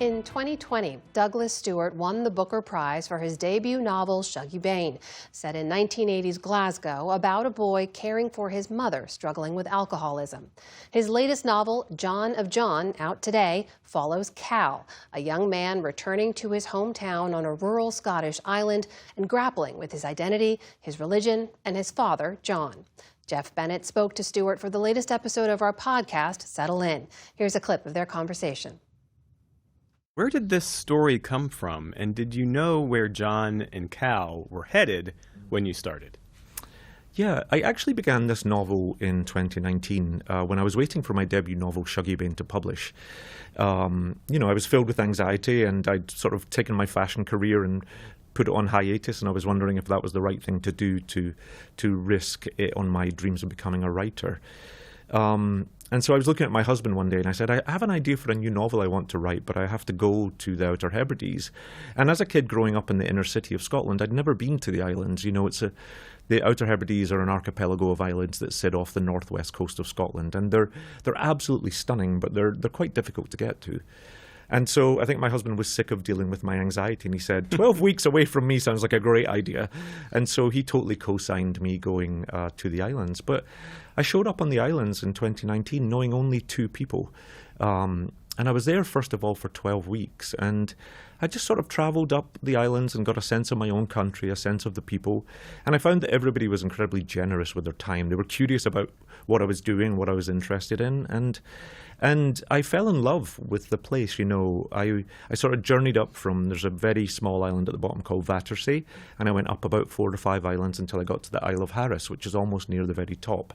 In 2020, Douglas Stuart won the Booker Prize for his debut novel, Shuggie Bain, set in 1980s Glasgow about a boy caring for his mother struggling with alcoholism. His latest novel, John of John, out today, follows Cal, a young man returning to his hometown on a rural Scottish island and grappling with his identity, his religion, and his father, John. Geoff Bennett spoke to Stuart for the latest episode of our podcast, Settle In. Here's a clip of their conversation. Where did this story come from, and did you know where John and Cal were headed when you started? Yeah, I actually began this novel in 2019 when I was waiting for my debut novel, Shuggie Bain, to publish. I was filled with anxiety, and I'd sort of taken my fashion career and put it on hiatus, and I was wondering if that was the right thing to do to risk it on my dreams of becoming a writer. And so I was looking at my husband one day and I said, I have an idea for a new novel I want to write, but I have to go to the Outer Hebrides. And as a kid growing up in the inner city of Scotland, I'd never been to the islands. You know, the Outer Hebrides are an archipelago of islands that sit off the northwest coast of Scotland. And they're absolutely stunning, but they're quite difficult to get to. And so I think my husband was sick of dealing with my anxiety, and he said, 12 weeks away from me sounds like a great idea. And so he totally co-signed me going to the islands. But I showed up on the islands in 2019 knowing only 2 people. And I was there, first of all, for 12 weeks. And I just sort of traveled up the islands and got a sense of my own country, a sense of the people. And I found that everybody was incredibly generous with their time. They were curious about what I was doing, what I was interested in. And I fell in love with the place. You know, I sort of journeyed up there's a very small island at the bottom called Battersea, and I went up about 4 or 5 islands until I got to the Isle of Harris, which is almost near the very top.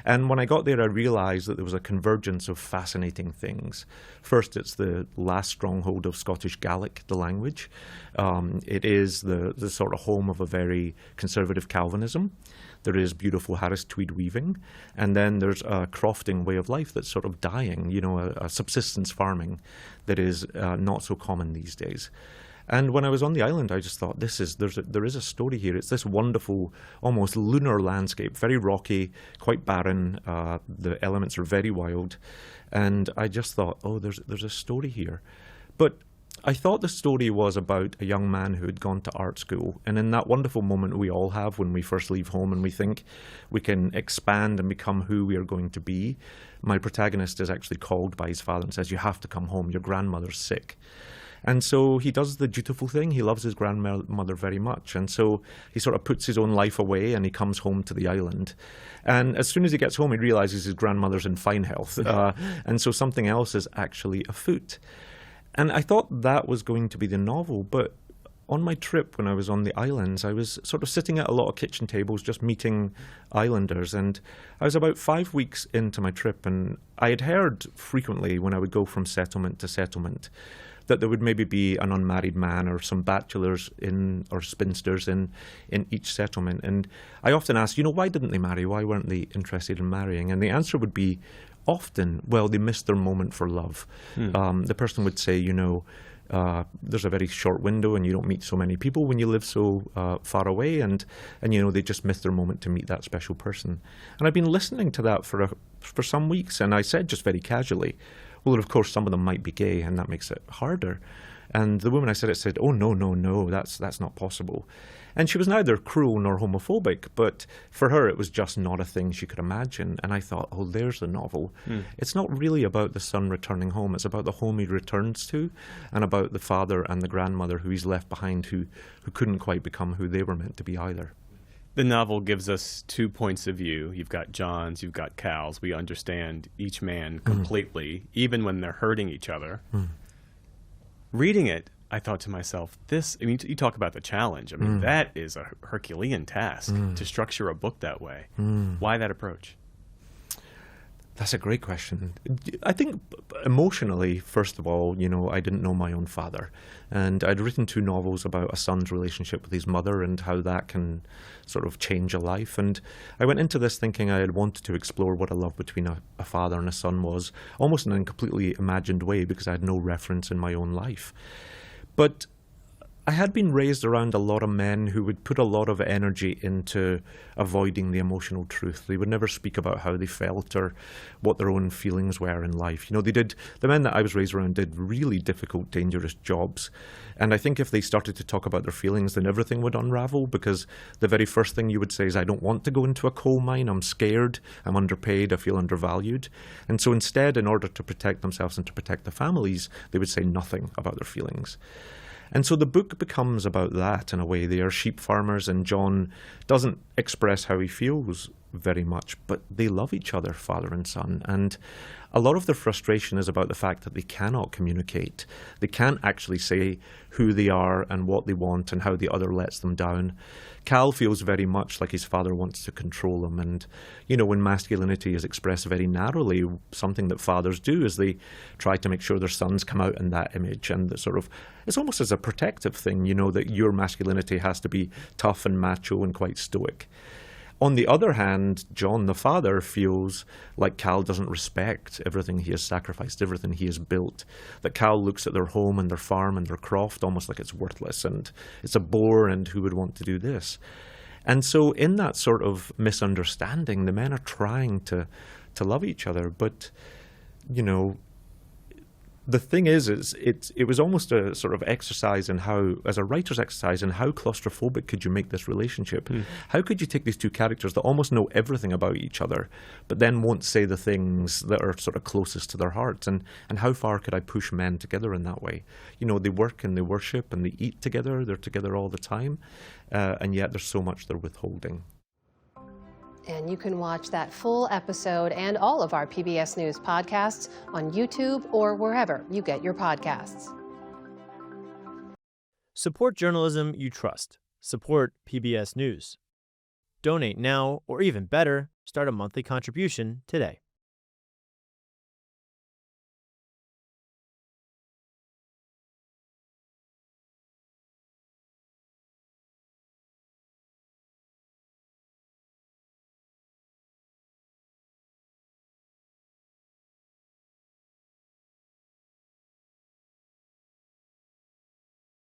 And when I got there, I realised that there was a convergence of fascinating things. First, it's the last stronghold of Scottish Gaelic, the language. It is the sort of home of a very conservative Calvinism. There is beautiful Harris tweed weaving, and then there's a crofting way of life that's sort of dying, you know, a subsistence farming that is not so common these days. And when I was on the island, I just thought, there is a story here. It's this wonderful, almost lunar landscape, very rocky, quite barren. The elements are very wild. And I just thought, oh, there's a story here. But I thought the story was about a young man who had gone to art school. And in that wonderful moment we all have when we first leave home and we think we can expand and become who we are going to be, my protagonist is actually called by his father and says, you have to come home, your grandmother's sick. And so he does the dutiful thing. He loves his grandmother very much. And so he sort of puts his own life away and he comes home to the island. And as soon as he gets home, he realizes his grandmother's in fine health. And so something else is actually afoot. And I thought that was going to be the novel, but on my trip when I was on the islands, I was sort of sitting at a lot of kitchen tables just meeting islanders, and I was about 5 weeks into my trip, and I had heard frequently when I would go from settlement to settlement that there would maybe be an unmarried man or some bachelors or spinsters in each settlement. And I often asked, why didn't they marry? Why weren't they interested in marrying? And the answer would be, often, well, they missed their moment for love. The person would say, there's a very short window and you don't meet so many people when you live so far away, and they just missed their moment to meet that special person. And I've been listening to that for some weeks, and I said just very casually, well, of course, some of them might be gay, and that makes it harder. And the woman I said it said, oh, no, that's not possible. And she was neither cruel nor homophobic, but for her it was just not a thing she could imagine. And I thought, oh, there's the novel. It's not really about the son returning home. It's about the home he returns to, and about the father and the grandmother who he's left behind who couldn't quite become who they were meant to be either. The novel gives us 2 points of view. You've got John's, you've got Cal's. We understand each man completely, even when they're hurting each other. Reading it, I thought to myself, you talk about the challenge. That is a Herculean task to structure a book that way. Why that approach? That's a great question. I think emotionally, first of all, I didn't know my own father. And I'd written 2 novels about a son's relationship with his mother and how that can sort of change a life. And I went into this thinking I had wanted to explore what a love between a father and a son was, almost in a completely imagined way, because I had no reference in my own life. But I had been raised around a lot of men who would put a lot of energy into avoiding the emotional truth. They would never speak about how they felt or what their own feelings were in life. The men that I was raised around did really difficult, dangerous jobs. And I think if they started to talk about their feelings, then everything would unravel, because the very first thing you would say is, I don't want to go into a coal mine. I'm scared. I'm underpaid. I feel undervalued. And so instead, in order to protect themselves and to protect the families, they would say nothing about their feelings. And so the book becomes about that in a way. They are sheep farmers, and John doesn't express how he feels very much, but they love each other, father and son. And a lot of their frustration is about the fact that they cannot communicate. They can't actually say who they are and what they want and how the other lets them down. Cal feels very much like his father wants to control him. And, when masculinity is expressed very narrowly, something that fathers do is they try to make sure their sons come out in that image. And it's almost as a protective thing, that your masculinity has to be tough and macho and quite stoic. On the other hand, John, the father, feels like Cal doesn't respect everything he has sacrificed, everything he has built. That Cal looks at their home and their farm and their croft almost like it's worthless and it's a bore, and who would want to do this? And so in that sort of misunderstanding, the men are trying to love each other. But, the thing is it was almost a sort of exercise in how, as a writer's exercise, in how claustrophobic could you make this relationship? How could you take these two characters that almost know everything about each other, but then won't say the things that are sort of closest to their hearts? And how far could I push men together in that way? They work and they worship and they eat together. They're together all the time. And yet there's so much they're withholding. And you can watch that full episode and all of our PBS News podcasts on YouTube or wherever you get your podcasts. Support journalism you trust. Support PBS News. Donate now, or even better, start a monthly contribution today.